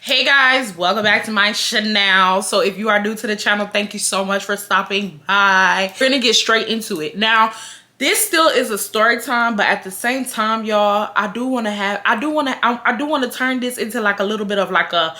Hey guys, welcome back to my channel. So if you are new to the channel, thank you so much for stopping by. We're gonna get straight into it. Now, this still is a story time, but at the same time, y'all, I do want to turn this into like a little bit of like a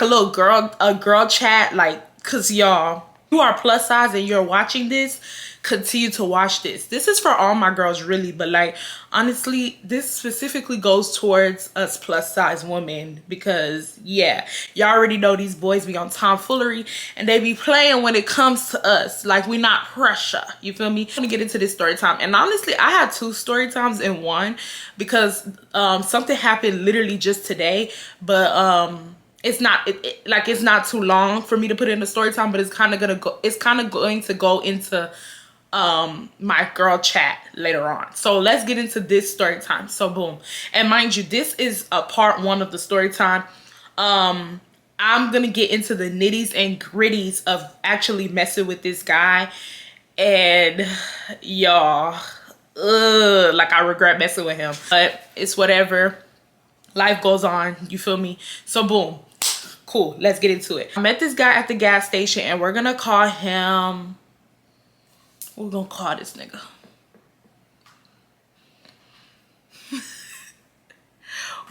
little girl chat, like, cause y'all, you are plus size and you're watching this, continue to watch this. This is for all my girls, really, but like, honestly, this specifically goes towards us plus size women, because yeah, y'all already know these boys be on tomfoolery and they be playing when it comes to us. Like, we not pressure, you feel me? I'm gonna get into this story time, and honestly, I had two story times in one, because something happened literally just today, but it's not it's not too long for me to put in the story time, but it's kind of going to go into my girl chat later on. So let's get into this story time. So boom, and mind you, this is a part one of the story time. I'm gonna get into the nitties and gritties of actually messing with this guy, and y'all, like, I regret messing with him, but it's whatever, life goes on, you feel me? So boom, cool, let's get into it. I met this guy at the gas station, and we're gonna call him, we're gonna call this nigga.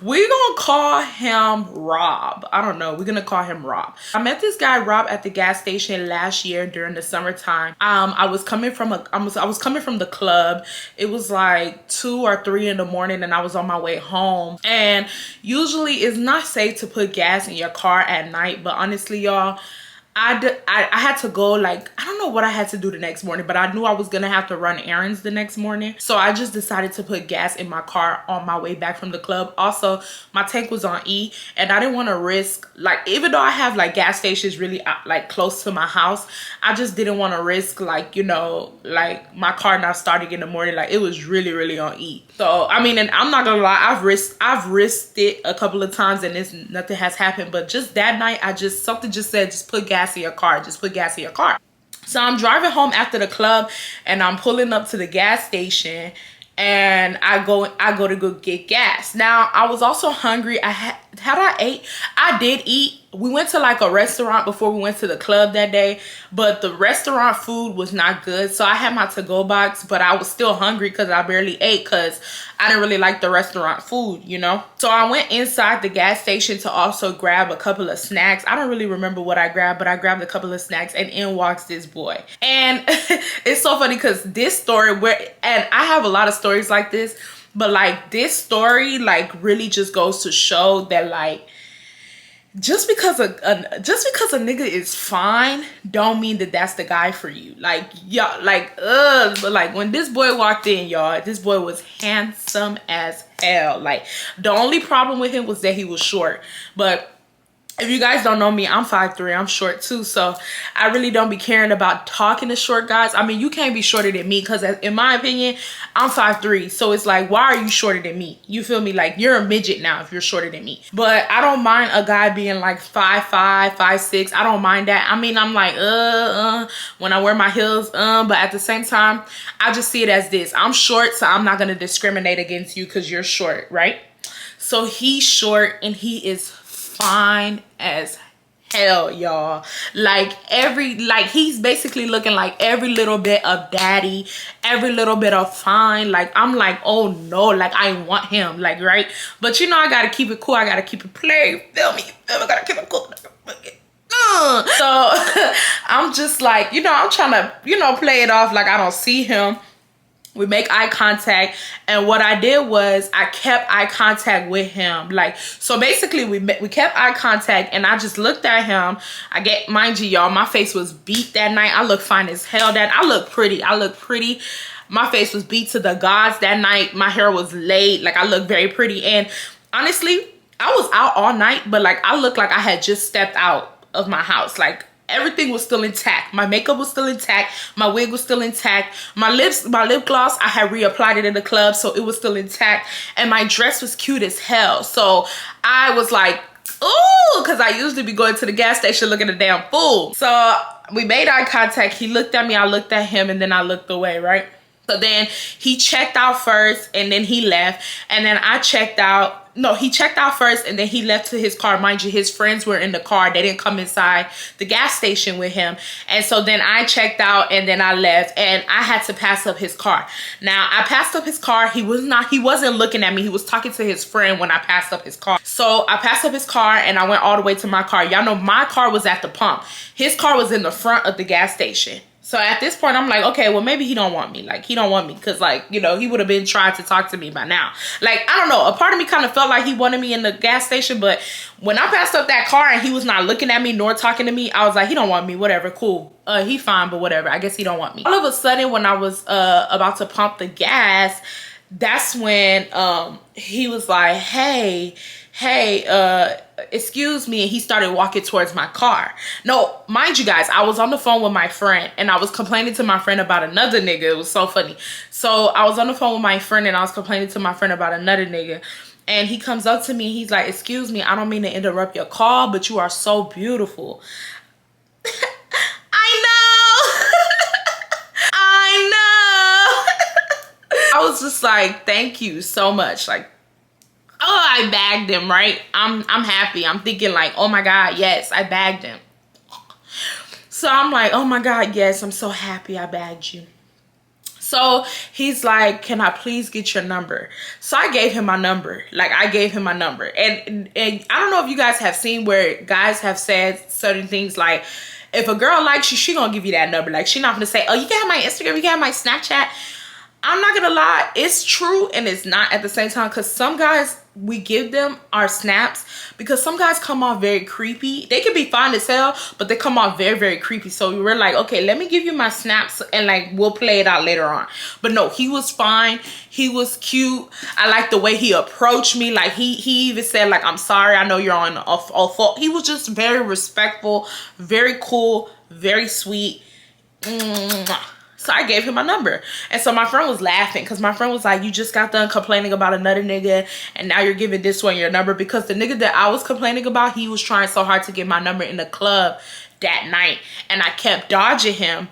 We're gonna call him Rob. I don't know. We're gonna call him Rob. I met this guy Rob at the gas station last year during the summertime. I was coming from the club. It was like 2 or 3 in the morning, and I was on my way home. And usually it's not safe to put gas in your car at night, but honestly, y'all, I had to go, like, I don't know what I had to do the next morning, but I knew I was gonna have to run errands the next morning. So I just decided to put gas in my car on my way back from the club. Also, my tank was on E, and I didn't want to risk, like, even though I have like gas stations really like close to my house, I just didn't want to risk, like, you know, like my car not starting in the morning. Like, it was really on E. So I mean, and I'm not gonna lie, I've risked it a couple of times, and nothing has happened. But just that night, something just said, just put gas in your car, just put gas in your car. So I'm driving home after the club, and I'm pulling up to the gas station, and I go to go get gas. Now, I was also hungry. I did eat. We went to like a restaurant before we went to the club that day, but the restaurant food was not good. So I had my to-go box, but I was still hungry because I barely ate, because I didn't really like the restaurant food, you know? So I went inside the gas station to also grab a couple of snacks. I don't really remember what I grabbed, but I grabbed a couple of snacks, and in walks this boy. And it's so funny because this story, and I have a lot of stories like this, but like this story like really just goes to show that, like, just because a nigga is fine don't mean that that's the guy for you. Like, y'all, like, but like when this boy walked in, y'all, this boy was handsome as hell. Like, the only problem with him was that he was short. But if you guys don't know me, I'm 5'3", I'm short too, so I really don't be caring about talking to short guys. I mean, you can't be shorter than me, because in my opinion, I'm 5'3", so it's like, why are you shorter than me? You feel me? Like, you're a midget now if you're shorter than me. But I don't mind a guy being like 5'5", 5'6", I don't mind that. I mean, I'm like, when I wear my heels, but at the same time, I just see it as this. I'm short, so I'm not gonna discriminate against you because you're short, right? So he's short, and he is fine as hell, y'all. Like, he's basically looking like every little bit of daddy, every little bit of fine. Like, I'm like, oh no, like, I want him, like, right? But you know, I gotta keep it cool, I gotta keep it play, feel me? I gotta keep it cool. So I'm just like, you know, I'm trying to, you know, play it off like I don't see him. We make eye contact, and what I did was I kept eye contact with him. Like, so basically we kept eye contact, and I just looked at him. Mind you, y'all, my face was beat that night. I look fine as hell. I look pretty. My face was beat to the gods that night. My hair was laid. Like, I looked very pretty. And honestly, I was out all night, but like, I looked like I had just stepped out of my house. Like, everything was still intact. My makeup was still intact. My wig was still intact. My lip gloss, I had reapplied it in the club, so it was still intact. And my dress was cute as hell. So I was like, ooh, because I usually be going to the gas station looking a damn fool. So we made eye contact. He looked at me, I looked at him, and then I looked away, right? So then he checked out first and then he left. And then I checked out. No, he checked out first and then he left to his car. Mind you, his friends were in the car. They didn't come inside the gas station with him. And so then I checked out and then I left and I had to pass up his car. Now, I passed up his car. He wasn't looking at me. He was talking to his friend when I passed up his car. So I passed up his car and I went all the way to my car. Y'all know my car was at the pump. His car was in the front of the gas station. So at this point, I'm like, okay, well, maybe he don't want me. Like, he don't want me because, like, you know, he would have been trying to talk to me by now. Like, I don't know. A part of me kind of felt like he wanted me in the gas station. But when I passed up that car and he was not looking at me nor talking to me, I was like, he don't want me. Whatever. Cool. He fine, but whatever. I guess he don't want me. All of a sudden, when I was about to pump the gas, that's when he was like, hey, excuse me, and he started walking towards my car. No, mind you guys, I was on the phone with my friend and I was complaining to my friend about another nigga. It was so funny. So I was on the phone with my friend and I was complaining to my friend about another nigga. And he comes up to me, he's like, excuse me, I don't mean to interrupt your call, but you are so beautiful. I know. I know. I was just like, thank you so much. Like, oh, I bagged him, right? I'm happy. I'm thinking like, oh my God, yes, I bagged him. So I'm like, oh my God, yes, I'm so happy I bagged you. So he's like, can I please get your number? So I gave him my number. Like, I gave him my number. And I don't know if you guys have seen where guys have said certain things like, if a girl likes you, she gonna give you that number. Like, she not gonna say, oh, you can have my Instagram, you can have my Snapchat. I'm not gonna lie, it's true and it's not at the same time, because some guys, we give them our snaps because some guys come off very creepy. They can be fine as hell, but they come off very, very creepy. So we're like, okay, let me give you my snaps and like we'll play it out later on. But no, he was fine. He was cute. I like the way he approached me. Like he even said like, I'm sorry, I know you're on a fault. He was just very respectful, very cool, very sweet. So I gave him my number. And so my friend was laughing because my friend was like, you just got done complaining about another nigga and now you're giving this one your number, because the nigga that I was complaining about, he was trying so hard to get my number in the club that night. And I kept dodging him.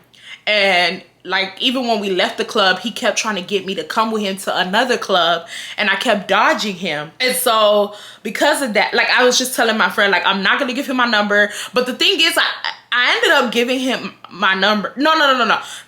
And like, even when we left the club, he kept trying to get me to come with him to another club and I kept dodging him. And so because of that, like, I was just telling my friend, like, I'm not going to give him my number. But the thing is, I ended up giving him my number. No.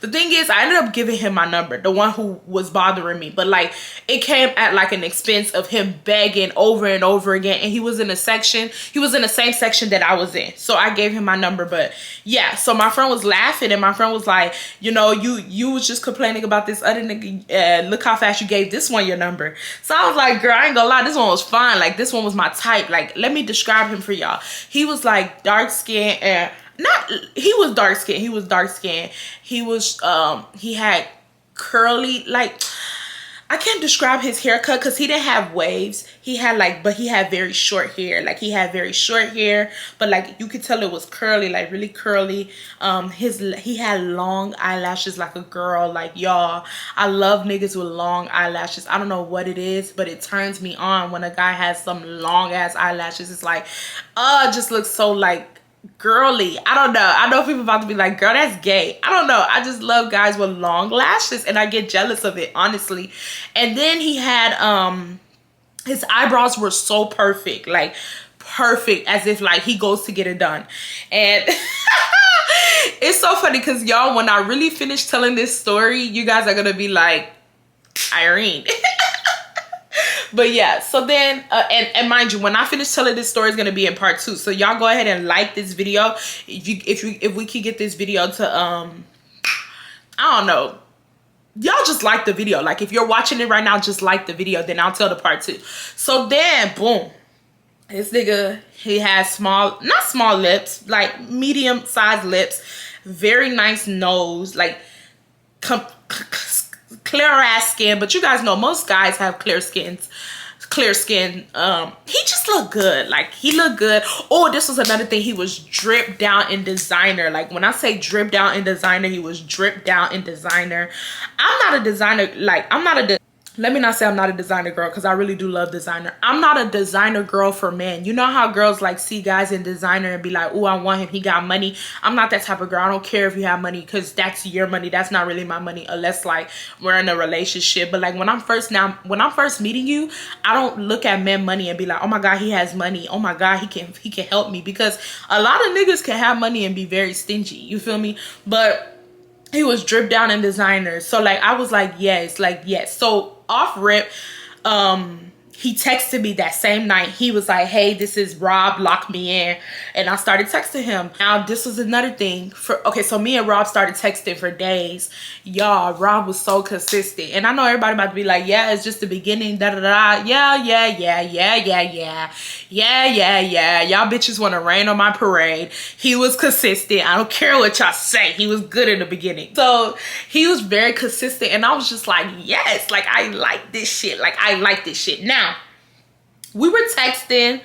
The thing is, I ended up giving him my number, the one who was bothering me. But like, it came at like an expense of him begging over and over again. And he was in a section. He was in the same section that I was in. So I gave him my number. But yeah, so my friend was laughing and my friend was like, you know, you was just complaining about this other nigga. Look how fast you gave this one your number. So I was like, girl, I ain't gonna lie, this one was fine. Like, this one was my type. Like, let me describe him for y'all. He was like dark skin and he was dark skinned. He was he had curly, like, I can't describe his haircut because he didn't have waves. He had like, but he had very short hair. Like, he had very short hair, but like you could tell it was curly, like really curly. He had long eyelashes like a girl. Like, y'all, I love niggas with long eyelashes. I don't know what it is, but it turns me on when a guy has some long ass eyelashes. It's like, it just looks so like girly. I don't know. I know people about to be like, girl, that's gay. I don't know. I just love guys with long lashes and I get jealous of it, honestly. And then he had his eyebrows were so perfect, like perfect, as if like he goes to get it done. And it's so funny because y'all, when I really finish telling this story, you guys are gonna be like, Irene. But yeah, so then, and mind you, when I finish telling this story, it's gonna be in part 2. So y'all go ahead and like this video. If we could get this video to, I don't know, y'all just like the video. Like, if you're watching it right now, just like the video, then I'll tell the part 2. So then, boom, this nigga, he has not small lips, like medium sized lips, very nice nose, like clear ass skin. But you guys know most guys have clear skin. He just looked good. Like, he looked good. Oh, this was another thing. He was dripped down in designer. Like, when I say dripped down in designer, he was dripped down in designer. I'm not a designer. Like, I'm not let me not say I'm not a designer girl, because I really do love designer. I'm not a designer girl for men. You know how girls like see guys in designer and be like, oh, I want him, he got money. I'm not that type of girl. I don't care if you have money, because that's your money. That's not really my money, unless like we're in a relationship. But like when I'm first meeting you, I don't look at men money and be like, oh my god, he has money, oh my god, he can help me. Because a lot of niggas can have money and be very stingy, you feel me? But he was dripped down in designer. So like I was like, yes, so off rip, he texted me that same night. He was like, hey, this is Rob, lock me in. And I started texting him. Now this was another thing. Okay, so me and Rob started texting for days. Y'all, Rob was so consistent. And I know everybody about to be like, yeah, it's just the beginning, da da da. Yeah. Y'all bitches want to rain on my parade. He was consistent. I don't care what y'all say. He was good in the beginning. So he was very consistent. And I was just like, yes, like I like this shit. Like I like this shit. Now, we were texting.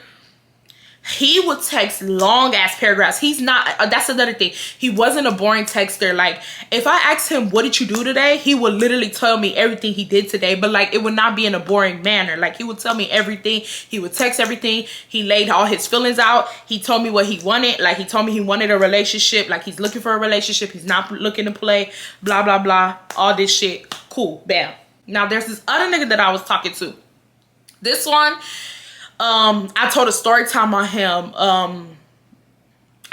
He would text long ass paragraphs. He's not, that's another thing. He wasn't a boring texter. Like if I asked him, what did you do today? He would literally tell me everything he did today, but like it would not be in a boring manner. Like he would tell me everything. He would text everything. He laid all his feelings out. He told me what he wanted. Like he told me he wanted a relationship. Like he's looking for a relationship. He's not looking to play, blah, blah, blah. All this shit. Cool. Bam. Now there's this other nigga that I was talking to. This one, I told a story time on him. I'm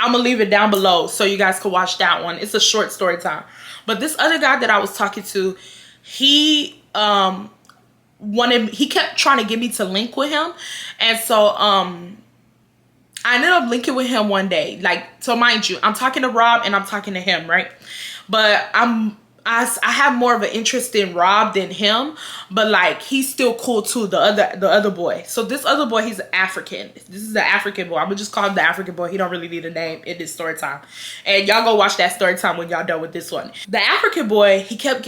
gonna leave it down below so you guys can watch that one. It's a short story time. But this other guy that I was talking to, he kept trying to get me to link with him. And so I ended up linking with him one day. Like, so mind you, I'm talking to Rob and I'm talking to him, right? But I have more of an interest in Rob than him, but like he's still cool too, the other boy. So this other boy, he's African. This is the African boy. I'm gonna just call him the African boy. He don't really need a name in this story time. And y'all go watch that story time when y'all done with this one. The African boy, he kept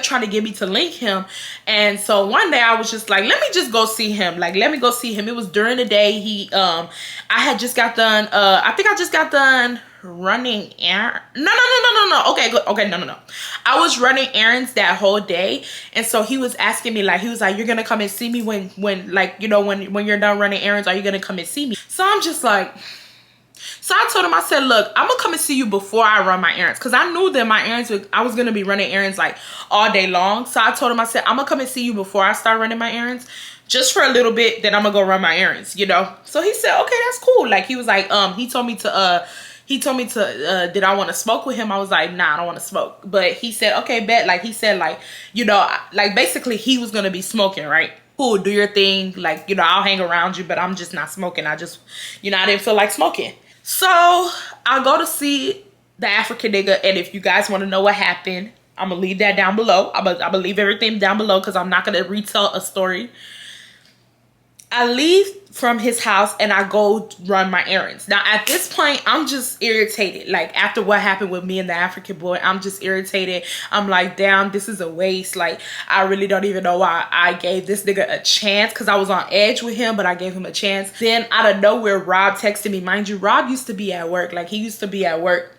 trying to get me to link him. And so one day I was just like, let me just go see him. Like, let me go see him. It was during the day. I had just got done, I think I just got done running errands. No. Okay, no. I was running errands that whole day. And so he was asking me, like, he was like, you're gonna come and see me when like, you know, when you're done running errands, are you gonna come and see me? So I'm just like, so I told him, I said, look, I'm gonna come and see you before I run my errands, because I knew that my errands I was gonna be running errands like all day long. So I told him, I said, I'm gonna come and see you before I start running my errands, just for a little bit, then I'm gonna go run my errands, you know? So he said, okay, that's cool. Like, he was like, he told me to did I want to smoke with him? I was like, nah, I don't want to smoke. But he said, okay, bet. Like, he said, like, you know, like basically he was going to be smoking, right? Cool, do your thing. Like, you know, I'll hang around you, but I'm just not smoking. I just, you know, I didn't feel like smoking. So I'll go to see the African nigga. And if you guys want to know what happened, I'm going to leave that down below. I'm going to leave everything down below because I'm not going to retell a story. I leave from his house and I go run my errands. Now at this point, I'm just irritated. Like, after what happened with me and the African boy, I'm just irritated. I'm like, damn, this is a waste. Like, I really don't even know why I gave this nigga a chance, because I was on edge with him, but I gave him a chance. Then out of nowhere, Rob texted me. Mind you, Rob used to be at work. Like, he used to be at work.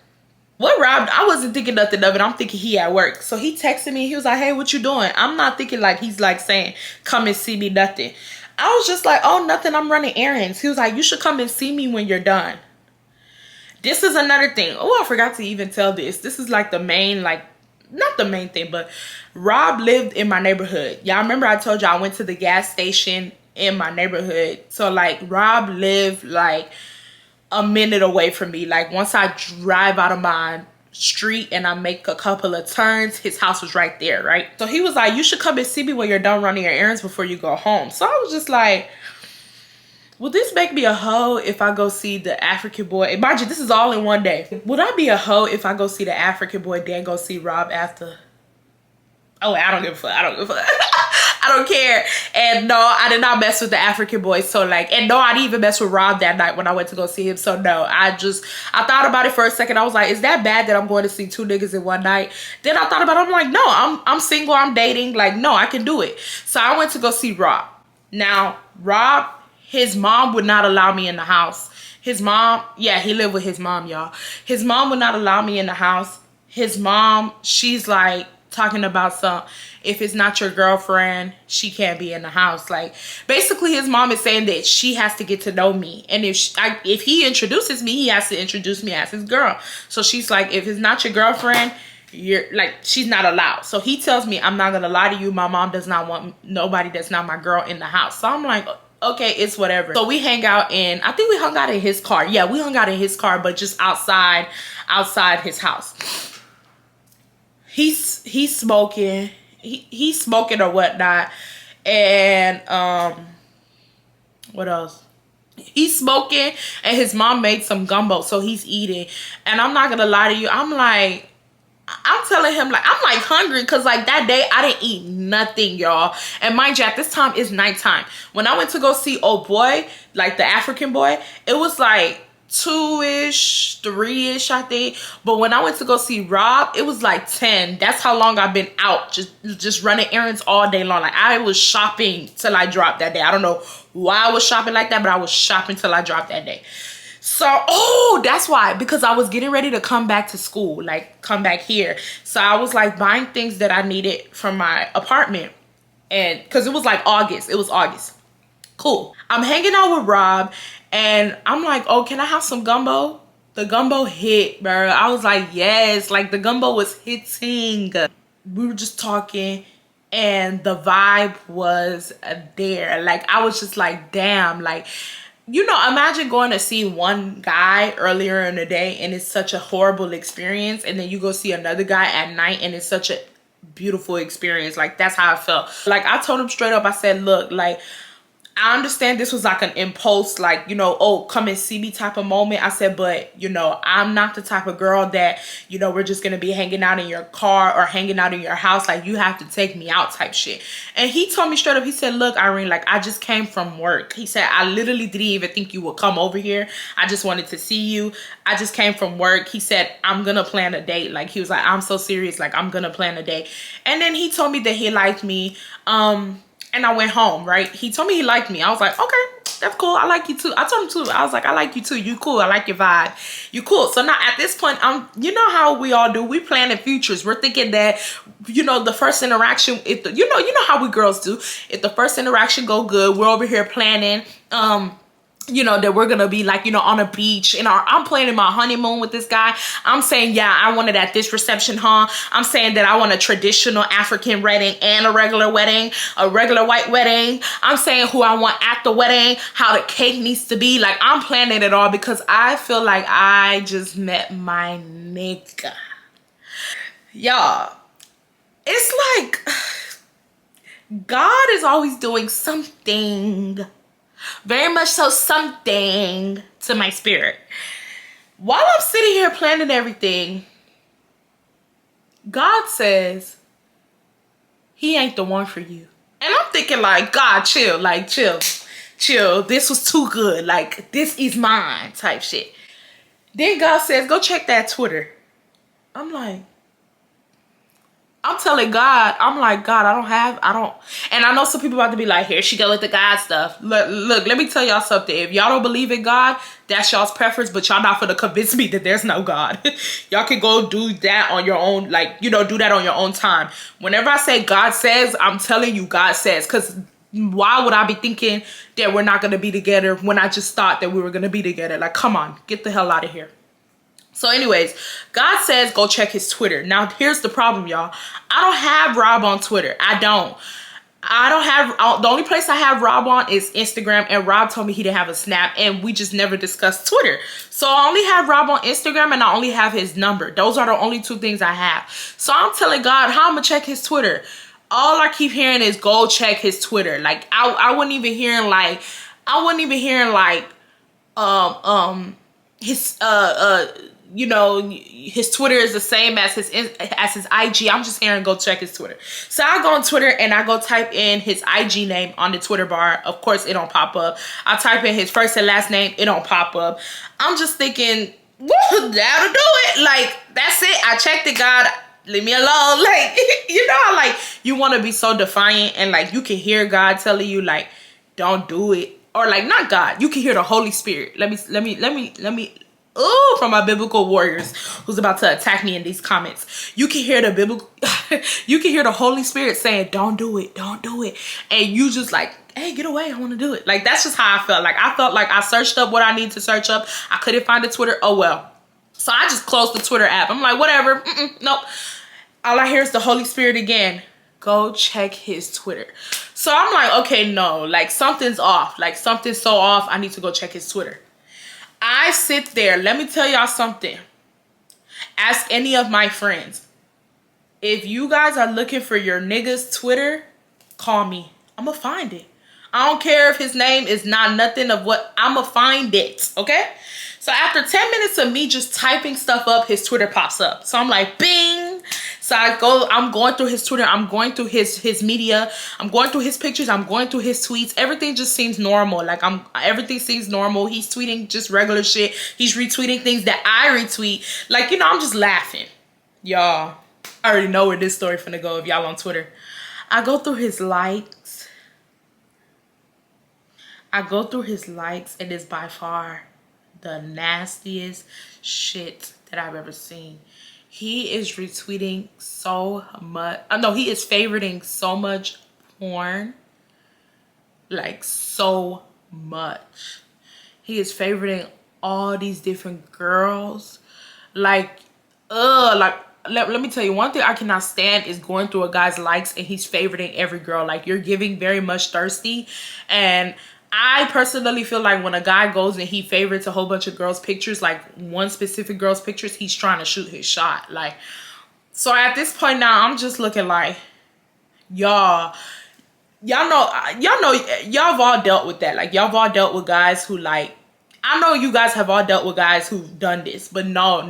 What Rob, I wasn't thinking nothing of it. I'm thinking he at work. So he texted me. He was like, hey, what you doing? I'm not thinking like he's like saying, come and see me, nothing. I was just like, oh, nothing, I'm running errands. He was like, you should come and see me when you're done. This is another thing. Oh, I forgot to even tell this. This is like the main, like, not the main thing, but Rob lived in my neighborhood. Y'all remember I told y'all I went to the gas station in my neighborhood. So like Rob lived like a minute away from me. Like, once I drive out of my street and I make a couple of turns, his house was right there, right? So he was like, you should come and see me when you're done running your errands before you go home. So I was just like, will this make me a hoe if I go see the African boy? Mind you, this is all in one day. Would I be a hoe if I go see the African boy, then go see Rob after? Oh, I don't give a fuck. I don't give a fuck. I don't care. And no, I did not mess with the African boy. So like, and no, I didn't even mess with Rob that night when I went to go see him. So no, I thought about it for a second. I was like, is that bad that I'm going to see two niggas in one night? Then I thought about it. I'm like, no, I'm single. I'm dating. Like, no, I can do it. So I went to go see Rob. Now, Rob, his mom would not allow me in the house. His mom, yeah, he lived with his mom, y'all. His mom would not allow me in the house. His mom, she's like, talking about some, if it's not your girlfriend, she can't be in the house. Like, basically his mom is saying that she has to get to know me, and if he introduces me, he has to introduce me as his girl. So she's like, if it's not your girlfriend, you're like, she's not allowed. So he tells me, I'm not gonna lie to you, my mom does not want nobody that's not my girl in the house. So I'm like, okay, it's whatever. So we hang out in, I think we hung out in his car. Yeah, we hung out in his car, but just outside his house. He's smoking. He's smoking or whatnot. And what else? He's smoking, and his mom made some gumbo, so he's eating. And I'm not gonna lie to you, I'm telling him, like, I'm like hungry, because like that day I didn't eat nothing, y'all. And mind you, at this time it's nighttime. When I went to go see old boy, like the African boy, it was like 2-ish, 3-ish, I think. But when I went to go see Rob, it was like 10. That's how long I've been out, just running errands all day long. Like, I was shopping till I dropped that day. I don't know why I was shopping like that, but I was shopping till I dropped that day. So, oh, that's why, because I was getting ready to come back to school, like come back here. So I was like buying things that I needed from my apartment, and because it was like August, it was August. Cool. I'm hanging out with Rob, and I'm like, oh, can I have some gumbo? The gumbo hit, bro. I was like, yes, like the gumbo was hitting. We were just talking, and the vibe was there. Like, I was just like, damn, like, you know, imagine going to see one guy earlier in the day and it's such a horrible experience, and then you go see another guy at night and it's such a beautiful experience. Like, that's how I felt. Like, I told him straight up, I said, look, like, I understand this was like an impulse, like, you know, oh, come and see me type of moment. I said, but, you know, I'm not the type of girl that, you know, we're just going to be hanging out in your car or hanging out in your house. Like, you have to take me out type shit. And he told me straight up, he said, look, Irene, like, I just came from work. He said, I literally didn't even think you would come over here. I just wanted to see you. I just came from work. He said, I'm going to plan a date. Like, he was like, I'm so serious. Like, I'm going to plan a date. And then he told me that he liked me. And I went home, right? He told me he liked me. I was like, okay, that's cool. I like you too. I told him too. I was like, I like you too. You cool. I like your vibe. You cool. So now at this point, you know how we all do. We planning futures. We're thinking that, you know, the first interaction, you know how we girls do. If the first interaction go good, we're over here planning, you know, that we're gonna be like, you know, on a beach, and I'm planning my honeymoon with this guy. I'm saying, yeah, I want it at this reception hall. I'm saying that I want a traditional African wedding and a regular wedding, a regular white wedding. I'm saying who I want at the wedding, how the cake needs to be. Like, I'm planning it all because I feel like I just met my nigga. Y'all, it's like God is always doing something. Very much so, something to my spirit. While I'm sitting here planning everything, God says he ain't the one for you. And I'm thinking like, God, chill, like chill. This was too good. Like, this is mine type shit. Then God says, go check that Twitter. I'm like, I'm telling God, I'm like, God, I don't, and I know some people about to be like, here she go with the God stuff. Look, let me tell y'all something. If y'all don't believe in God, that's y'all's preference, but y'all not gonna convince me that there's no God. Y'all can go do that on your own, like, you know, do that on your own time. Whenever I say God says, I'm telling you God says, because why would I be thinking that we're not gonna be together when I just thought that we were gonna be together? Like, come on, get the hell out of here. So anyways, God says go check his Twitter. Now, here's the problem, y'all. I don't have Rob on Twitter. I don't have, the only place I have Rob on is Instagram, and Rob told me he didn't have a Snap, and we just never discussed Twitter. So I only have Rob on Instagram, and I only have his number. Those are the only two things I have. So I'm telling God, how I'm gonna check his Twitter? All I keep hearing is go check his Twitter. Like, I wasn't even hearing like, his you know, his Twitter is the same as his IG. I'm just hearing go check his Twitter. So I go on Twitter and I go type in his IG name on the Twitter bar. Of course, it don't pop up. I type in his first and last name. It don't pop up. I'm just thinking, that'll do it. Like, that's it. I checked it, God. Leave me alone. Like, you know how, like, you want to be so defiant and, like, you can hear God telling you, like, don't do it. Or, like, not God. You can hear the Holy Spirit. Let me Ooh, from my biblical warriors who's about to attack me in these comments. You can hear the biblical, you can hear the Holy Spirit saying, don't do it, don't do it. And you just like, hey, get away, I want to do it. Like, that's just how I felt. Like, I felt like I searched up what I need to search up. I couldn't find the Twitter. Oh, well. So I just closed the Twitter app. I'm like, whatever. Nope. All I hear is the Holy Spirit again. Go check his Twitter. So I'm like, okay, no, like something's off. Like something's so off. I need to go check his Twitter. I sit there. Let me tell y'all something. Ask any of my friends. If you guys are looking for your nigga's Twitter, call me. I'm going to find it. I don't care if his name is not nothing of what, I'm going to find it. Okay? So after 10 minutes of me just typing stuff up, his Twitter pops up. So I'm like, bing. So I'm going through his Twitter. I'm going through his media. I'm going through his pictures. I'm going through his tweets. Everything just seems normal. Like everything seems normal. He's tweeting just regular shit. He's retweeting things that I retweet. Like, you know, I'm just laughing. Y'all, I already know where this story finna go if y'all on Twitter. I go through his likes. And it's by far the nastiest shit that I've ever seen. He is retweeting so much. No, he is favoriting so much porn. Like, so much. He is favoriting all these different girls. Like, let me tell you, one thing I cannot stand is going through a guy's likes and he's favoriting every girl. Like, you're giving very much thirsty. And I personally feel like when a guy goes and he favorites a whole bunch of girls' pictures, like one specific girl's pictures, he's trying to shoot his shot. Like, so at this point now, I'm just looking like, y'all know, y'all have all dealt with that. Like, y'all have all dealt with guys who, like, I know you guys have all dealt with guys who've done this, but no,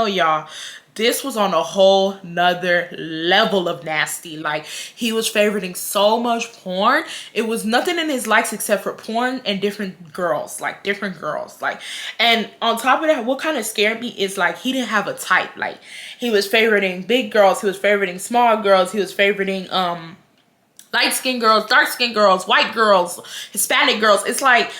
y'all. This was on a whole nother level of nasty. Like, he was favoriting so much porn. It was nothing in his likes except for porn and different girls. Like, and on top of that, what kind of scared me is, like, he didn't have a type. Like, he was favoriting big girls. He was favoriting small girls. He was favoriting light-skinned girls, dark-skinned girls, white girls, Hispanic girls. It's like,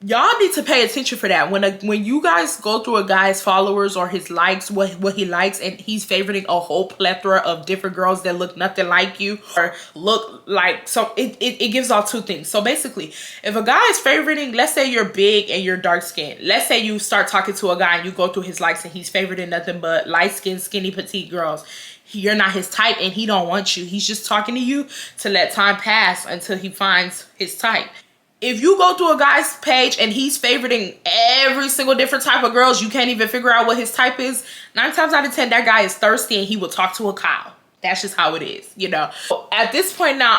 y'all need to pay attention for that. When you guys go through a guy's followers or his likes, what he likes, and he's favoriting a whole plethora of different girls that look nothing like you or look like, so it gives off two things. So basically, if a guy is favoriting, let's say you're big and you're dark skinned. Let's say you start talking to a guy and you go through his likes and he's favoriting nothing but light skinned, skinny, petite girls. You're not his type and he don't want you. He's just talking to you to let time pass until he finds his type. If you go to a guy's page and he's favoriting every single different type of girls, you can't even figure out what his type is. 9 times out of 10, that guy is thirsty and he will talk to a cow. That's just how it is, you know. At this point now,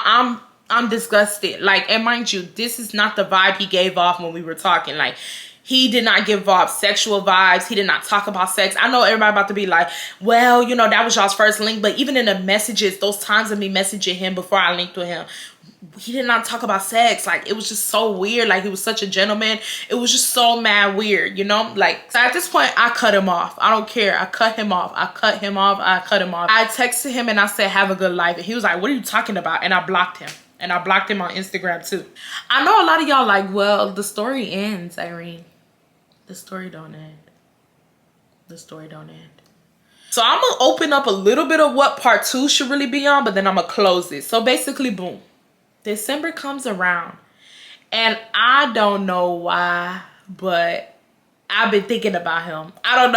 I'm disgusted. Like, and mind you, this is not the vibe he gave off when we were talking. Like, he did not give off sexual vibes. He did not talk about sex. I know everybody about to be like, well, you know, that was y'all's first link. But even in the messages, those times of me messaging him before I linked with him, he did not talk about sex. Like, it was just so weird. Like, he was such a gentleman. It was just so mad weird, you know. Like, so at this point, I cut him off. I don't care. I cut him off. I texted him and I said, have a good life. And he was like, what are you talking about? And I blocked him. And I blocked him on Instagram too. I know a lot of y'all like, well, the story ends, Irene. The story don't end. The story don't end. So I'm gonna open up a little bit of what part 2 should really be on, but then I'm gonna close it. So basically, boom. December comes around and I don't know why, but I've been thinking about him. I don't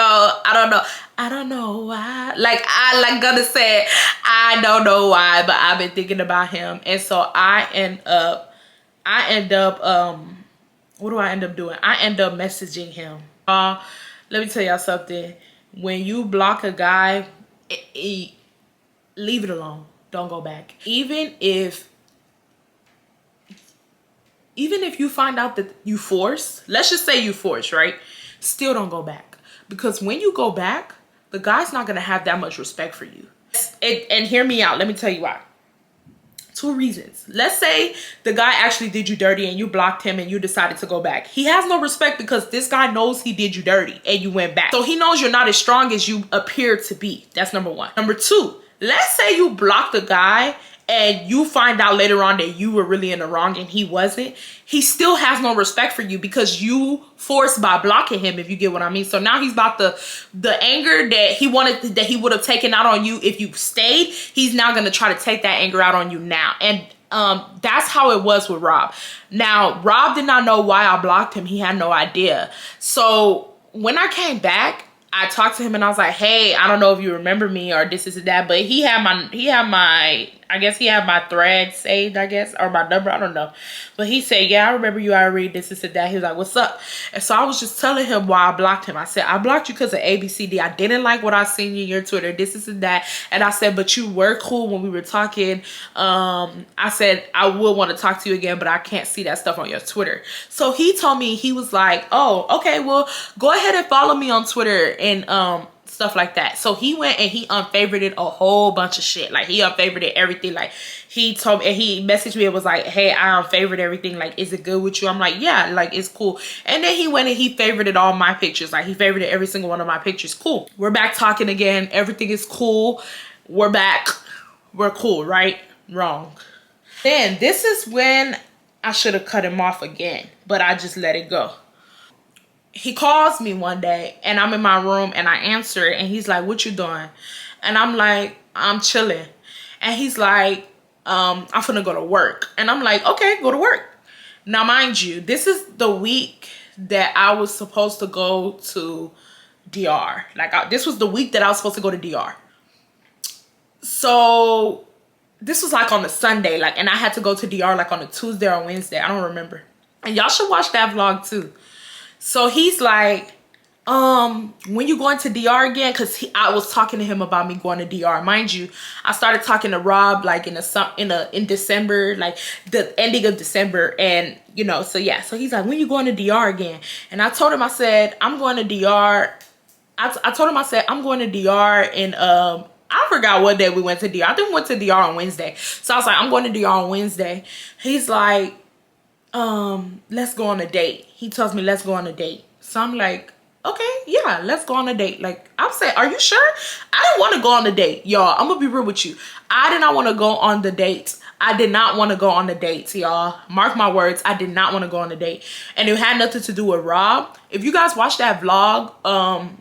know why. Like, I gonna say, I don't know why, but I've been thinking about him. And so I end up, what do I end up doing? I end up messaging him. Let me tell y'all something. When you block a guy, leave it alone. Don't go back. Even if you find out that you forced, let's just say you forced, right? Still don't go back. Because when you go back, the guy's not going to have that much respect for you. And hear me out. Let me tell you why. 2 reasons. Let's say the guy actually did you dirty and you blocked him and you decided to go back. He has no respect because this guy knows he did you dirty and you went back. So he knows you're not as strong as you appear to be. That's number 1. Number 2, let's say you block the guy and you find out later on that you were really in the wrong and he wasn't, he still has no respect for you because you forced by blocking him, if you get what I mean. So now he's about the anger that he wanted, that he would have taken out on you if you stayed, he's now going to try to take that anger out on you now. And that's how it was with Rob. Now, Rob did not know why I blocked him. He had no idea. So when I came back, I talked to him and I was like, hey, I don't know if you remember me or this is that, but he had my I guess he had my thread saved, I guess, or my number, I don't know. But he said, yeah, I remember you, Irene, this is that. He was like, what's up? And so I was just telling him why I blocked him. I said, I blocked you because of ABCD. I didn't like what I seen in your Twitter, this is that. And I said, but you were cool when we were talking. I said, I would want to talk to you again, but I can't see that stuff on your Twitter. So he told me, he was like, oh, okay, well, go ahead and follow me on Twitter and stuff like that. So he went and he unfavorited a whole bunch of shit. Like he unfavorited everything. Like he told me, and he messaged me, it was like, hey, I unfavored everything, like is it good with you? I'm like, yeah, like it's cool. And then he went and he favorited all my pictures. Like he favorited every single one of my pictures. Cool, we're back talking again, everything is cool, we're back, we're cool, right? Wrong. Then this is when I should have cut him off again, but I just let it go. He calls me one day and I'm in my room and I answer it and he's like, what you doing? And I'm like, I'm chilling. And he's like, I'm finna go to work. And I'm like, okay, go to work. Now, mind you, this is the week that I was supposed to go to DR. Like this was the week that I was supposed to go to DR. So this was like on a Sunday, like, and I had to go to DR like on a Tuesday or Wednesday. I don't remember. And y'all should watch that vlog too. So he's like, when you going to DR again? Because I was talking to him about me going to DR. Mind you, I started talking to Rob like in December, like the ending of December. And, you know, so yeah. So he's like, when you going to DR again? And I told him, I said, I'm going to DR. I told him, I said, I'm going to DR in, I forgot what day we went to DR. I think we went to DR on Wednesday. So I was like, I'm going to DR on Wednesday. He's like, let's go on a date. He tells me, let's go on a date. So I'm like, okay, yeah, let's go on a date. Like, I'm saying, are you sure? I didn't want to go on the date, y'all. I'm gonna be real with you. I did not want to go on the date. I did not want to go on the dates, y'all. Mark my words, I did not want to go on the date. And it had nothing to do with Rob. If you guys watched that vlog,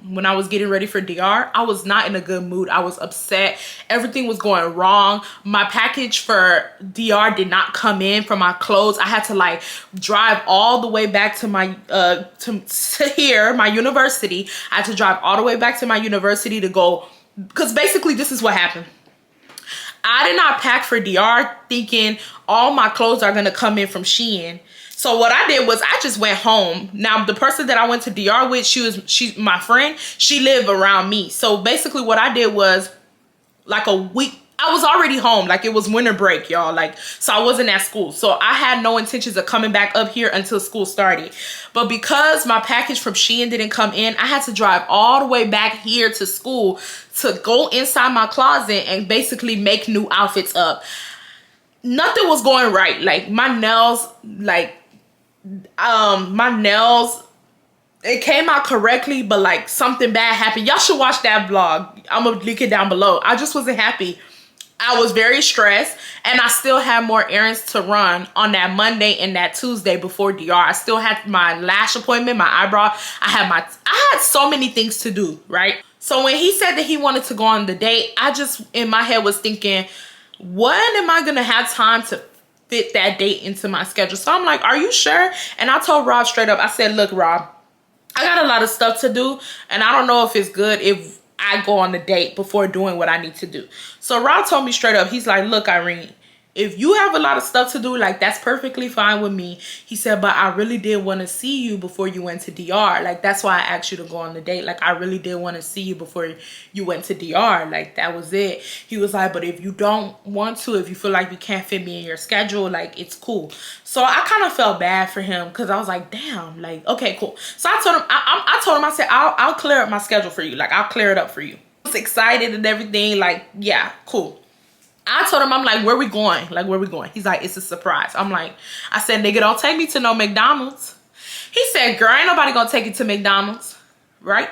when I was getting ready for DR, I was not in a good mood. I was upset. Everything was going wrong. My package for DR did not come in for my clothes. I had to like drive all the way back to my, to here, my university. I had to drive all the way back to my university to go, because basically this is what happened. I did not pack for DR thinking all my clothes are going to come in from Shein. So what I did was I just went home. Now, the person that I went to DR with, she's my friend. She lived around me. So basically what I did was like a week, I was already home. Like it was winter break, y'all. Like, so I wasn't at school. So I had no intentions of coming back up here until school started. But because my package from Shein didn't come in, I had to drive all the way back here to school to go inside my closet and basically make new outfits up. Nothing was going right. Like my nails, it came out correctly, but like something bad happened. Y'all should watch that vlog. I'm gonna link it down below. I just wasn't happy. I was very stressed, and I still had more errands to run on that Monday and that Tuesday before DR. I still had my lash appointment, my eyebrow. I had so many things to do, right? So when he said that he wanted to go on the date, I just in my head was thinking, when am I gonna have time to fit that date into my schedule? So I'm like, are you sure? And I told Rob straight up, I said, look, Rob, I got a lot of stuff to do, and I don't know if it's good if I go on the date before doing what I need to do. So Rob told me straight up, he's like, look, Irene, if you have a lot of stuff to do, like that's perfectly fine with me. He said, but I really did want to see you before you went to DR. Like that's why I asked you to go on the date. Like I really did want to see you before you went to DR. Like that was it. He was like, but if you don't want to, if you feel like you can't fit me in your schedule, like it's cool. So I kind of felt bad for him because I was like, damn, like, okay, cool. So I told him, I said, I'll clear up my schedule for you. Like I'll clear it up for you. I was excited and everything. Like, yeah, cool. I told him, I'm like, where we going? Like, where we going? He's like, it's a surprise. I'm like, I said, nigga, don't take me to no McDonald's. He said, girl, ain't nobody gonna take you to McDonald's. Right?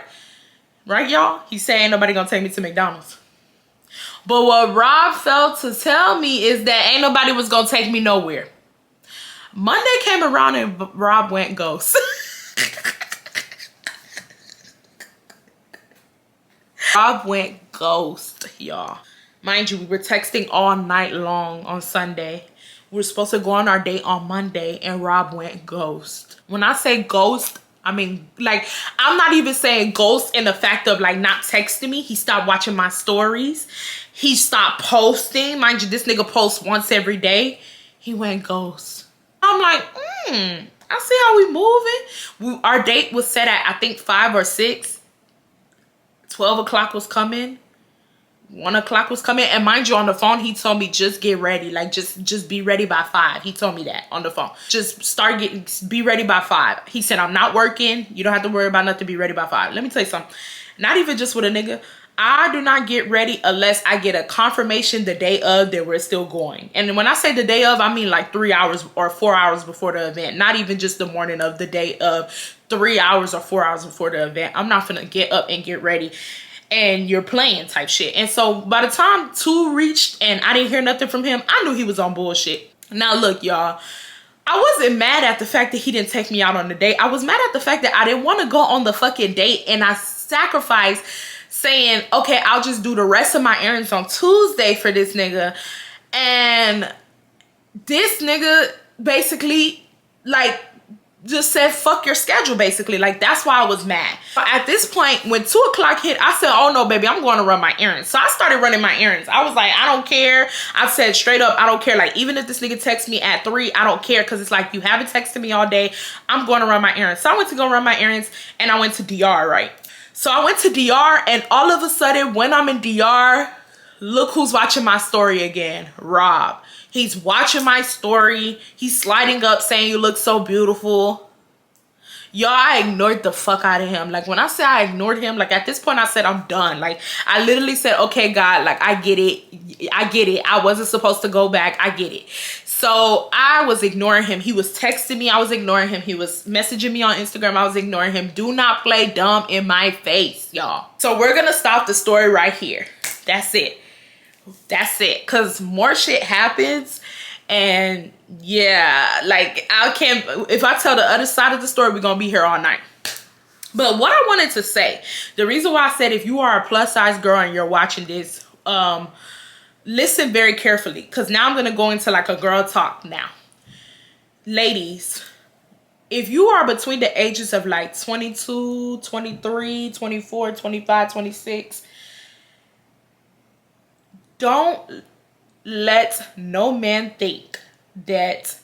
Right, y'all? He said, ain't nobody gonna take me to McDonald's. But what Rob failed to tell me is that ain't nobody was gonna take me nowhere. Monday came around and Rob went ghost. Rob went ghost, y'all. Mind you, we were texting all night long on Sunday. We were supposed to go on our date on Monday and Rob went ghost. When I say ghost, I mean, like, I'm not even saying ghost in the fact of like not texting me. He stopped watching my stories. He stopped posting. Mind you, this nigga posts once every day. He went ghost. I'm like, I see how we moving. Our date was set at, I think, 5 or 6. 12 o'clock was coming. 1 o'clock was coming. And mind you, on the phone, he told me, just get ready. Like, just be ready by 5. He told me that on the phone. Just be ready by 5. He said, I'm not working. You don't have to worry about nothing. Be ready by 5. Let me tell you something. Not even just with a nigga. I do not get ready unless I get a confirmation the day of that we're still going. And when I say the day of, I mean like 3 hours or 4 hours before the event. Not even just the morning of the day of, 3 hours or 4 hours before the event. I'm not gonna get up and get ready and you're playing type shit. And so by the time 2 reached and I didn't hear nothing from him, I knew he was on bullshit. Now look, y'all, I wasn't mad at the fact that he didn't take me out on the date. I was mad at the fact that I didn't want to go on the fucking date and I sacrificed saying, okay, I'll just do the rest of my errands on Tuesday for this nigga. And this nigga basically like just said, fuck your schedule, basically. Like, that's why I was mad. But at this point, when 2 o'clock hit, I said, oh no, baby, I'm going to run my errands. So I started running my errands. I was like, I don't care. I said straight up, I don't care. Like, even if this nigga texts me at 3, I don't care. Cause it's like, you haven't texted me all day. I'm going to run my errands. So I went to go run my errands and I went to DR, right? So I went to DR and all of a sudden when I'm in DR, look who's watching my story again, Rob. He's watching my story. He's sliding up saying you look so beautiful. Y'all, I ignored the fuck out of him. Like, when I say I ignored him, like, at this point I said I'm done. Like, I literally said, okay, God, like, I get it. I get it. I wasn't supposed to go back. I get it. So I was ignoring him. He was texting me. I was ignoring him. He was messaging me on Instagram. I was ignoring him. Do not play dumb in my face, y'all. So we're going to stop the story right here. That's it. That's it. Because more shit happens. And yeah, like, I can't, if I tell the other side of the story, we're going to be here all night. But what I wanted to say, the reason why I said if you are a plus size girl and you're watching this, listen very carefully, because now I'm going to go into like a girl talk now. Ladies, if you are between the ages of like 22, 23, 24, 25, 26, don't let no man think that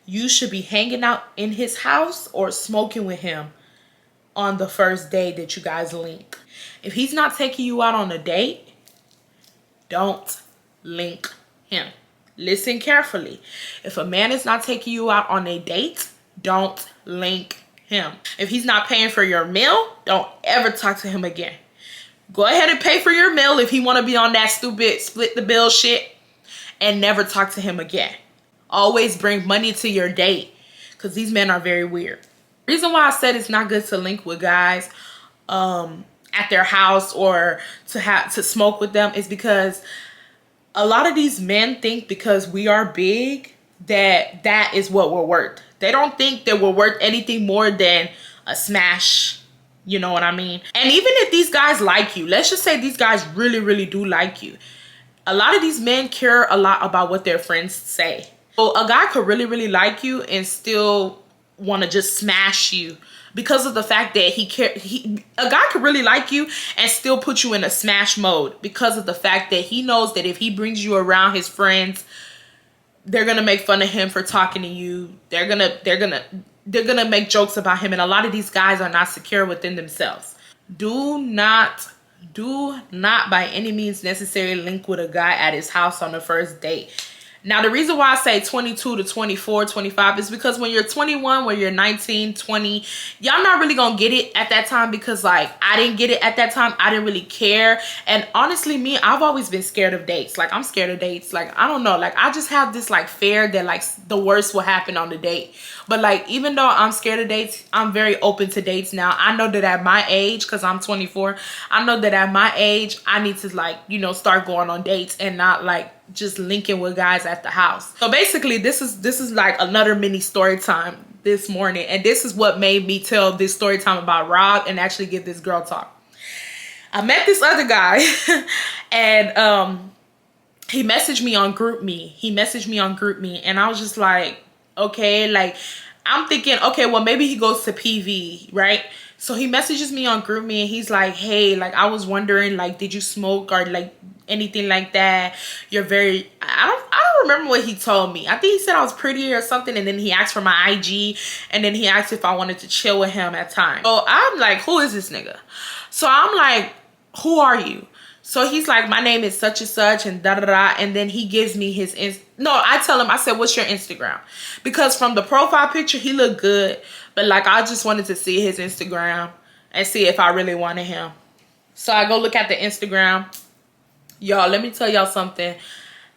you should be hanging out in his house or smoking with him on the first day that you guys link. If he's not taking you out on a date, don't link him. Listen carefully. If a man is not taking you out on a date, don't link him. If he's not paying for your meal, don't ever talk to him again. Go ahead and pay for your meal if he want to be on that stupid split the bill shit, and never talk to him again. Always bring money to your date, because these men are very weird. Reason why I said it's not good to link with guys at their house or to smoke with them is because a lot of these men think because we are big that is what we're worth. They don't think that we're worth anything more than a smash. You know what I mean? And even if these guys like you, let's just say these guys really, really do like you. A lot of these men care a lot about what their friends say. So a guy could really, really like you and still want to just smash you because of the fact that a guy could really like you and still put you in a smash mode because of the fact that he knows that if he brings you around his friends, they're going to make fun of him for talking to you. They're going to make jokes about him. And a lot of these guys are not secure within themselves. Do not by any means necessarily link with a guy at his house on the first date. Now, the reason why I say 22 to 24, 25 is because when you're 21, when you're 19, 20, y'all not really gonna get it at that time, because like I didn't get it at that time. I didn't really care. And honestly, me, I've always been scared of dates. Like, I'm scared of dates. Like, I don't know. Like, I just have this like fear that like the worst will happen on the date. But like, even though I'm scared of dates, I'm very open to dates now. I know that at my age, because I'm 24, I know that at my age, I need to like, you know, start going on dates and not like just linking with guys at the house. So basically, this is like another mini story time this morning, and this is what made me tell this story time about Rob and actually give this girl talk. I met this other guy and he messaged me on GroupMe. And I was just like, okay, like I'm thinking, okay, well maybe he goes to PV, right? So he messages me on GroupMe and he's like, hey, like I was wondering, like, did you smoke or like anything like that? You're very, I don't remember what he told me. I think he said I was pretty or something, and then he asked for my IG, and then he asked if I wanted to chill with him at times. So I'm like, who is this nigga? So I'm like, who are you? So he's like, my name is such and such and da da da. And then he gives me his I tell him, I said, what's your Instagram? Because from the profile picture, he looked good. But like, I just wanted to see his Instagram and see if I really wanted him. So I go look at the Instagram. Y'all, let me tell y'all something.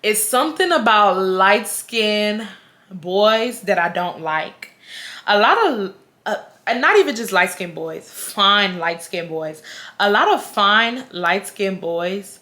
It's something about light-skinned boys that I don't like. A lot of and not even just light-skinned boys, fine light-skinned boys. A lot of fine light-skinned boys,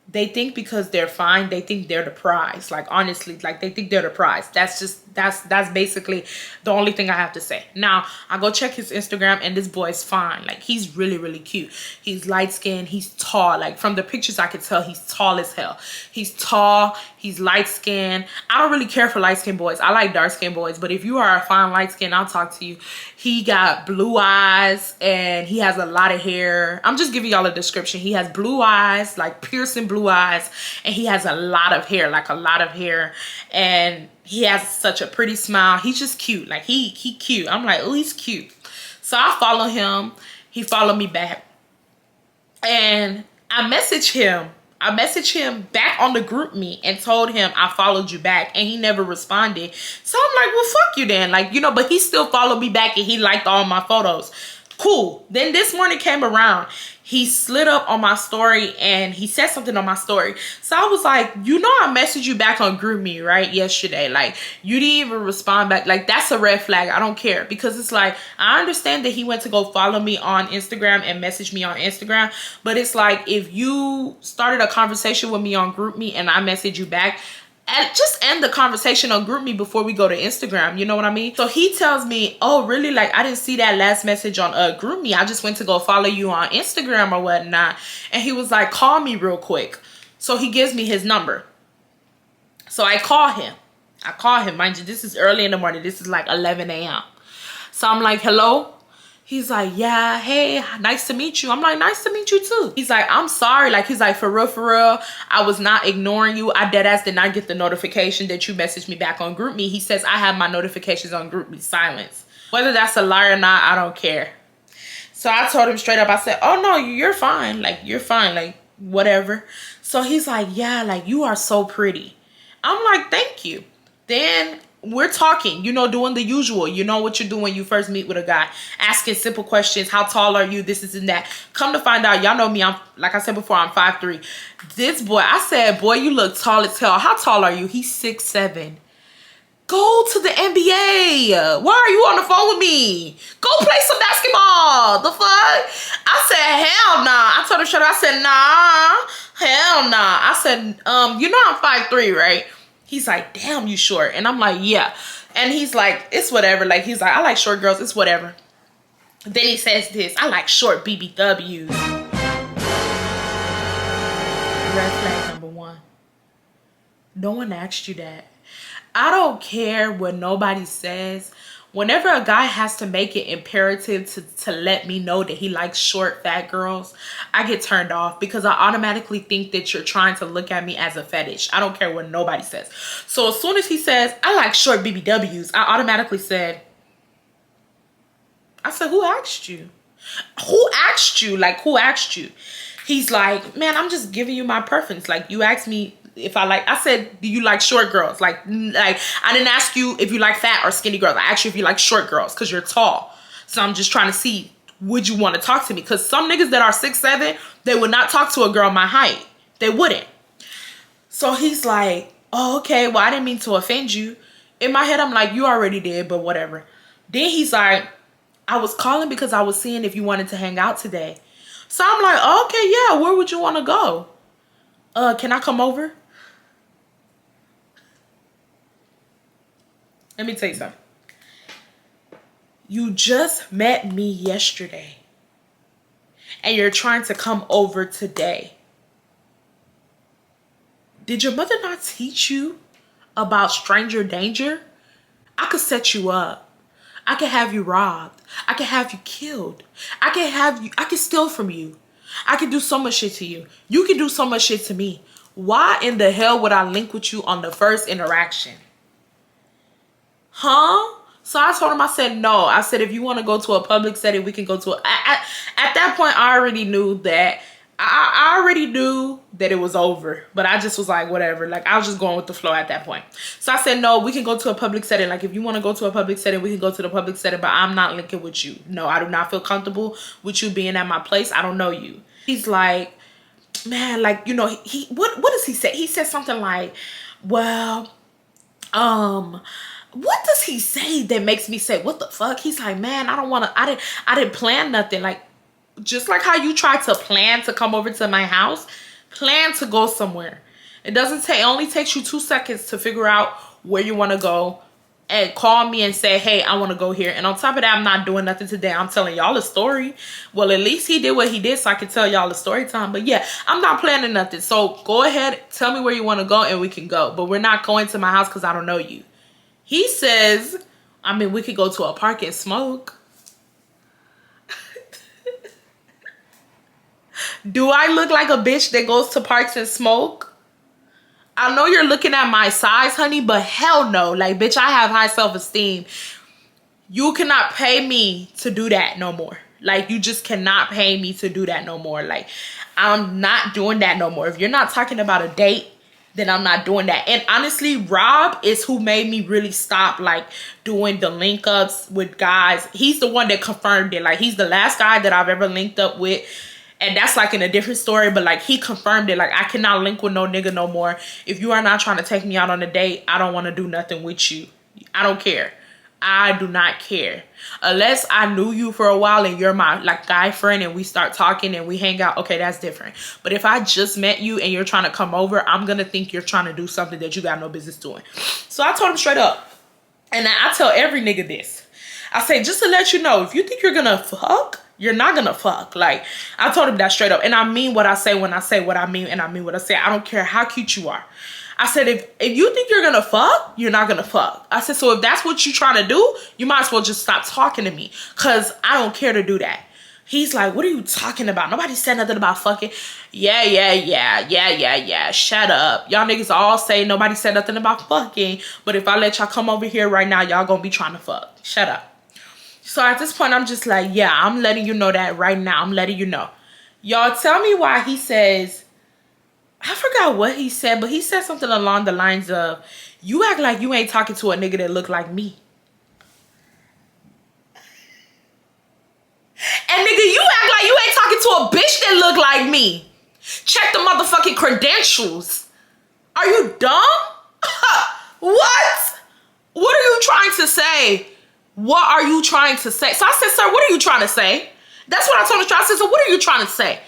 they think because they're fine, they think they're the prize. Like, honestly, like they think they're the prize. That's basically the only thing I have to say. Now, I go check his Instagram and this boy's fine. Like, he's really, really cute. He's light-skinned, he's tall. Like, from the pictures I could tell he's tall as hell. He's tall, he's light-skinned. I don't really care for light-skinned boys. I like dark-skinned boys, but if you are a fine light-skinned, I'll talk to you. He got blue eyes and he has a lot of hair. I'm just giving y'all a description. He has blue eyes, like piercing blue eyes, and he has a lot of hair, like a lot of hair, and he has such a pretty smile. He's just cute. Like, he cute. I'm like, oh, he's cute. So I follow him. He followed me back, and I messaged him back on the GroupMe and told him I followed you back, and he never responded. So I'm like, well, fuck you then. Like, you know, but he still followed me back and he liked all my photos. Cool. Then this morning came around. He slid up on my story and he said something on my story. So I was like, you know, I messaged you back on GroupMe, right? Yesterday. Like, you didn't even respond back. Like, that's a red flag. I don't care, because it's like, I understand that he went to go follow me on Instagram and message me on Instagram. But it's like, if you started a conversation with me on GroupMe and I message you back, and just end the conversation on GroupMe before we go to Instagram. You know what I mean? So he tells me, oh, really? Like, I didn't see that last message on GroupMe. I just went to go follow you on Instagram or whatnot. And he was like, call me real quick. So he gives me his number. So I call him. Mind you, this is early in the morning. This is like 11 a.m. So I'm like, hello? He's like, yeah, hey, nice to meet you. I'm like, nice to meet you too. He's like, I'm sorry. Like, he's like, for real, I was not ignoring you. I deadass did not get the notification that you messaged me back on GroupMe. He says, I have my notifications on GroupMe silenced. Whether that's a lie or not, I don't care. So I told him straight up, I said, oh no, you're fine. Like, you're fine. Like, whatever. So he's like, yeah, like, you are so pretty. I'm like, thank you. Then we're talking, you know, doing the usual. You know what you do when you first meet with a guy. Asking simple questions. How tall are you? This and that. Come to find out, y'all know me. I'm, like I said before, I'm 5'3". This boy, I said, boy, you look tall as hell. How tall are you? He's 6'7". Go to the NBA. Why are you on the phone with me? Go play some basketball. The fuck? I said, hell nah. I told him straight up, I said, nah. Hell nah. I said, you know I'm 5'3", right? He's like, damn, you short. And I'm like, yeah. And he's like, it's whatever. Like, he's like, I like short girls. It's whatever. Then he says this, I like short BBWs. Red flag number one. No one asked you that. I don't care what nobody says. Whenever a guy has to make it imperative to let me know that he likes short, fat girls, I get turned off, because I automatically think that you're trying to look at me as a fetish. I don't care what nobody says. So as soon as he says, I like short BBWs, I automatically said, who asked you? Who asked you? Like, who asked you? He's like, man, I'm just giving you my preference. Like, you asked me, if I like, I said, do you like short girls? Like I didn't ask you if you like fat or skinny girls. I asked you if you like short girls because you're tall. So I'm just trying to see, would you want to talk to me? Because some niggas that are 6'7", they would not talk to a girl my height. They wouldn't. So he's like, oh, okay, well, I didn't mean to offend you. In my head, I'm like, you already did, but whatever. Then he's like, I was calling because I was seeing if you wanted to hang out today. So I'm like, oh, okay, yeah, where would you want to go? Can I come over? Let me tell you something. You just met me yesterday. And you're trying to come over today. Did your mother not teach you about stranger danger? I could set you up. I could have you robbed. I could have you killed. I could steal from you. I could do so much shit to you. You can do so much shit to me. Why in the hell would I link with you on the first interaction? Huh? So I told him, I said, no. I said, if you want to go to a public setting, we can go to at that point, I already knew that. I already knew that it was over, but I just was like, whatever. Like, I was just going with the flow at that point. So I said, no, we can go to a public setting. Like, if you want to go to a public setting, we can go to the public setting, but I'm not linking with you. No, I do not feel comfortable with you being at my place. I don't know you. He's like, man, like, you know, what does he say? He said something like, well, what does he say that makes me say, what the fuck? He's like, man, I didn't plan nothing. Like, just like how you tried to plan to come over to my house, plan to go somewhere. It only takes you 2 seconds to figure out where you want to go and call me and say, hey, I want to go here. And on top of that, I'm not doing nothing today. I'm telling y'all a story. Well, at least he did what he did so I can tell y'all a story time. But yeah, I'm not planning nothing. So go ahead, tell me where you want to go and we can go. But we're not going to my house because I don't know you. He says, I mean, we could go to a park and smoke. Do I look like a bitch that goes to parks and smoke? I know you're looking at my size, honey, but hell no. Like, bitch, I have high self-esteem. You cannot pay me to do that no more. Like, you just cannot pay me to do that no more. Like, I'm not doing that no more. If you're not talking about a date, then I'm not doing that. And honestly, Rob is who made me really stop, like, doing the link ups with guys. He's the one that confirmed it. Like, he's the last guy that I've ever linked up with. And that's like in a different story, but like he confirmed it. Like, I cannot link with no nigga no more. If you are not trying to take me out on a date, I don't want to do nothing with you. I don't care. I do not care. Unless I knew you for a while and you're my like guy friend and we start talking and we hang out. Okay, that's different. But if I just met you and you're trying to come over, I'm going to think you're trying to do something that you got no business doing. So I told him straight up. And I tell every nigga this. I say, just to let you know, if you think you're going to fuck, you're not gonna fuck. Like, I told him that straight up. And I mean what I say when I say what I mean. And I mean what I say. I don't care how cute you are. I said, if you think you're gonna fuck, you're not gonna fuck. I said, so if that's what you're trying to do, you might as well just stop talking to me. Because I don't care to do that. He's like, what are you talking about? Nobody said nothing about fucking. Yeah. Shut up. Y'all niggas all say nobody said nothing about fucking. But if I let y'all come over here right now, y'all gonna be trying to fuck. Shut up. So at this point, I'm just like, yeah, I'm letting you know that right now. I'm letting you know. Y'all tell me why he says, I forgot what he said, but he said something along the lines of, you act like you ain't talking to a nigga that look like me. And nigga, you act like you ain't talking to a bitch that look like me. Check the motherfucking credentials. Are you dumb? What? What are you trying to say? What are you trying to say? So I said, sir, what are you trying to say? That's what I told him. I said, so what are you trying to say?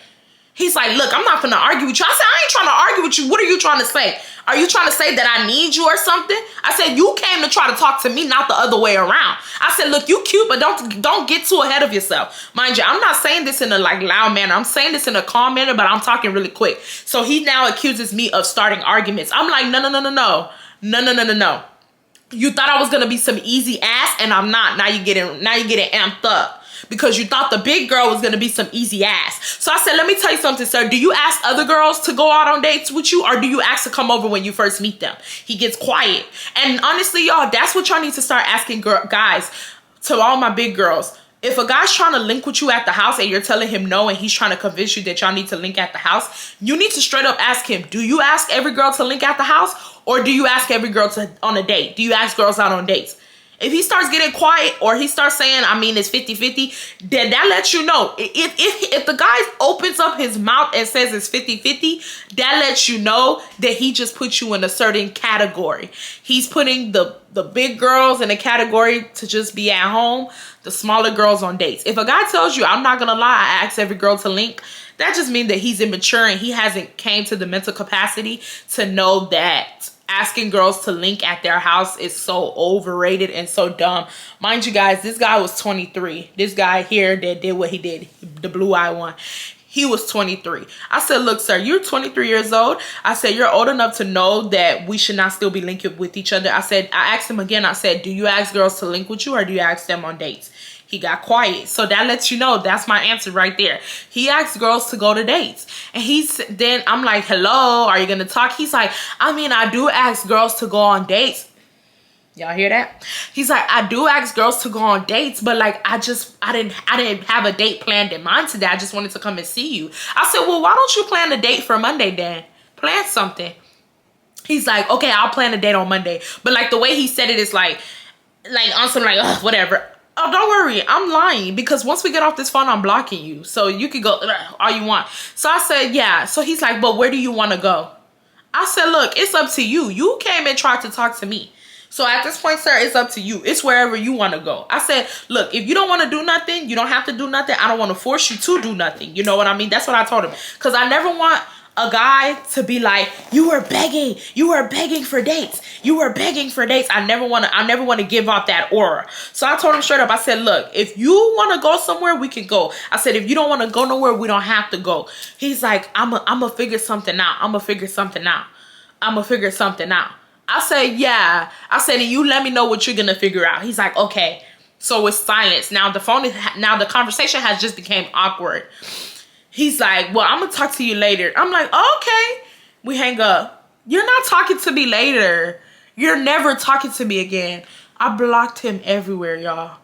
He's like, look, I'm not gonna argue with you. I said, I ain't trying to argue with you. What are you trying to say? Are you trying to say that I need you or something? I said, you came to try to talk to me, not the other way around. I said, look, you cute, but don't get too ahead of yourself. Mind you, I'm not saying this in a like loud manner. I'm saying this in a calm manner, but I'm talking really quick. So he now accuses me of starting arguments. I'm like, no. You thought I was gonna be some easy ass, and I'm not. Now you're getting amped up because you thought the big girl was gonna be some easy ass. So I said, let me tell you something, sir. Do you ask other girls to go out on dates with you, or do you ask to come over when you first meet them? He gets quiet. And honestly, y'all, that's what y'all need to start asking guys, to all my big girls. If a guy's trying to link with you at the house and you're telling him no and he's trying to convince you that y'all need to link at the house, you need to straight up ask him, do you ask every girl to link at the house, or do you ask every girl on a date? Do you ask girls out on dates? If he starts getting quiet or he starts saying, I mean, it's 50-50, then that lets you know. If the guy opens up his mouth and says it's 50-50, that lets you know that he just put you in a certain category. He's putting the big girls in a category to just be at home, the smaller girls on dates. If a guy tells you, I'm not going to lie, I ask every girl to link, that just means that he's immature and he hasn't came to the mental capacity to know that asking girls to link at their house is so overrated and so dumb. Mind you guys, this guy was 23. This guy here that did what he did, the blue eye one, he was 23. I said, look, sir, you're 23 years old. I said, you're old enough to know that we should not still be linking with each other. I asked him again, I said, do you ask girls to link with you or do you ask them on dates? He got quiet. So that lets you know that's my answer right there. He asked girls to go to dates. And then I'm like, hello, are you going to talk? He's like, I mean, I do ask girls to go on dates. Y'all hear that? He's like, I do ask girls to go on dates, but like, I didn't have a date planned in mind today. I just wanted to come and see you. I said, well, why don't you plan a date for Monday then? Plan something. He's like, okay, I'll plan a date on Monday. But like the way he said it is like on some like, ugh, whatever. Oh, don't worry, I'm lying because once we get off this phone, I'm blocking you. So you could go all you want. So I said, yeah. So he's like, but where do you want to go? I said, look, it's up to you. You came and tried to talk to me. So at this point, sir, it's up to you. It's wherever you want to go. I said, look, if you don't want to do nothing, you don't have to do nothing. I don't want to force you to do nothing. You know what I mean? That's what I told him. Because I never want a guy to be like, you were begging for dates. You were begging for dates. I never want to give off that aura. So I told him straight up, I said, look, if you want to go somewhere, we can go. I said, if you don't want to go nowhere, we don't have to go. He's like, I'm gonna figure something out. I'm gonna figure something out. I said, yeah. I said, and you let me know what you're gonna figure out. He's like, okay. So it's silence. Now the conversation has just became awkward. He's like, well, I'm going to talk to you later. I'm like, okay. We hang up. You're not talking to me later. You're never talking to me again. I blocked him everywhere, y'all.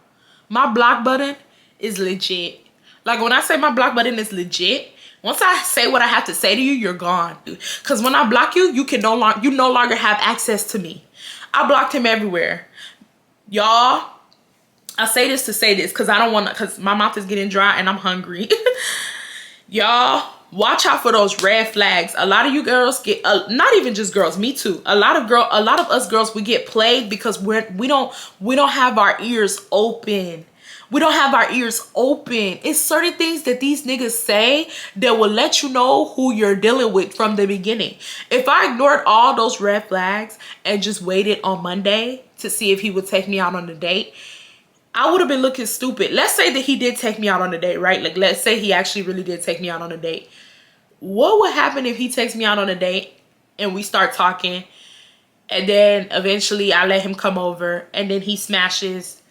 My block button is legit. Like when I say my block button is legit, once I say what I have to say to you, you're gone. Because when I block you, you no longer have access to me. I blocked him everywhere. Y'all, I say this to say this because I don't want to, because my mouth is getting dry and I'm hungry. Y'all, watch out for those red flags. A lot of you girls get, not even just girls, me too. A lot of us girls, we get played because we don't have our ears open. We don't have our ears open. It's certain things that these niggas say that will let you know who you're dealing with from the beginning. If I ignored all those red flags and just waited on Monday to see if he would take me out on a date, I would have been looking stupid. Let's say that he did take me out on a date, right? Like, let's say he actually really did take me out on a date. What would happen if he takes me out on a date and we start talking and then eventually I let him come over and then he smashes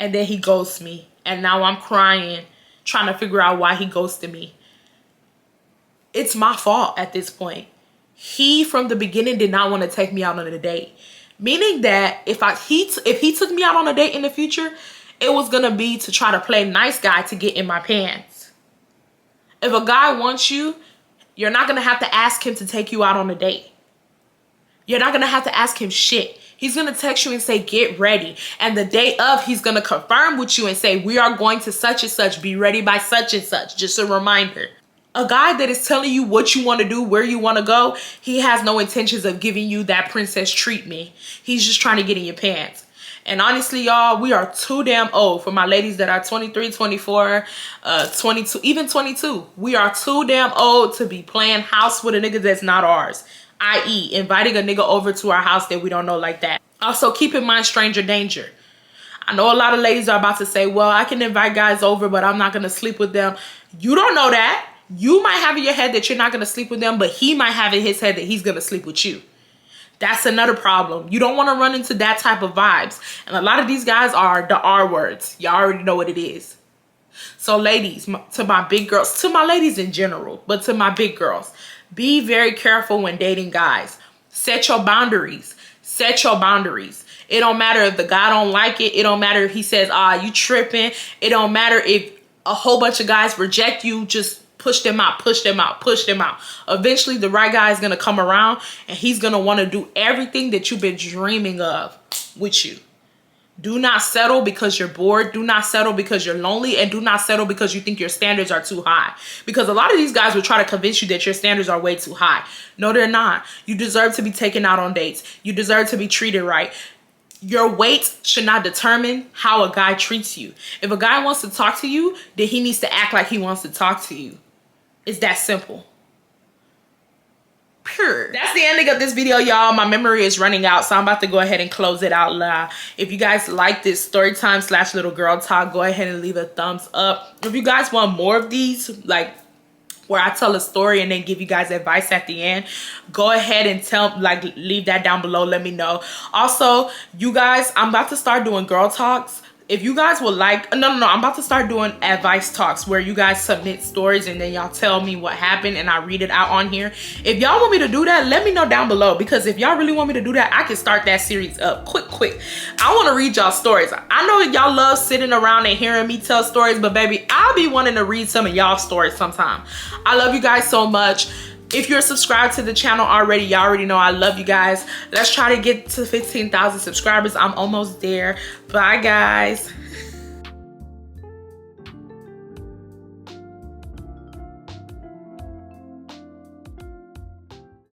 and then he ghosts me and now I'm crying trying to figure out why he ghosted me? It's my fault at this point. He, from the beginning, did not want to take me out on a date. Meaning that if he took me out on a date in the future, it was going to be to try to play nice guy to get in my pants. If a guy wants you, you're not going to have to ask him to take you out on a date. You're not going to have to ask him shit. He's going to text you and say, get ready. And the day of, he's going to confirm with you and say, we are going to such and such. Be ready by such and such. Just a reminder. A guy that is telling you what you want to do, where you want to go, he has no intentions of giving you that princess treatment. He's just trying to get in your pants. And honestly, y'all, we are too damn old for my ladies that are 23, 24, 22, even 22. We are too damn old to be playing house with a nigga that's not ours. I.e., inviting a nigga over to our house that we don't know like that. Also, keep in mind stranger danger. I know a lot of ladies are about to say, well, I can invite guys over, but I'm not going to sleep with them. You don't know that. You might have in your head that you're not going to sleep with them, but he might have in his head that he's going to sleep with you. That's another problem. You don't want to run into that type of vibes. And a lot of these guys are the R words. Y'all already know what it is. So ladies, to my big girls, to my ladies in general, but to my big girls, be very careful when dating guys. Set your boundaries. Set your boundaries. It don't matter if the guy don't like it. It don't matter if he says, you tripping. It don't matter if a whole bunch of guys reject you. Just push them out, push them out, push them out. Eventually, the right guy is going to come around and he's going to want to do everything that you've been dreaming of with you. Do not settle because you're bored. Do not settle because you're lonely. And do not settle because you think your standards are too high. Because a lot of these guys will try to convince you that your standards are way too high. No, they're not. You deserve to be taken out on dates. You deserve to be treated right. Your weight should not determine how a guy treats you. If a guy wants to talk to you, then he needs to act like he wants to talk to you. It's that simple. Pure. That's the ending of this video, y'all. My memory is running out, so I'm about to go ahead and close it out loud. If you guys like this story time / little girl talk, go ahead and leave a thumbs up. If you guys want more of these, like where I tell a story and then give you guys advice at the end, go ahead and leave that down below. Let me know. Also, you guys, I'm about to start doing girl talks. If you guys would like, I'm about to start doing advice talks where you guys submit stories and then y'all tell me what happened and I read it out on here. If y'all want me to do that, let me know down below, because if y'all really want me to do that, I can start that series up quick. I want to read y'all stories. I know y'all love sitting around and hearing me tell stories, but baby, I'll be wanting to read some of y'all stories sometime. I love you guys so much. If you're subscribed to the channel already, y'all already know I love you guys. Let's try to get to 15,000 subscribers. I'm almost there. Bye, guys.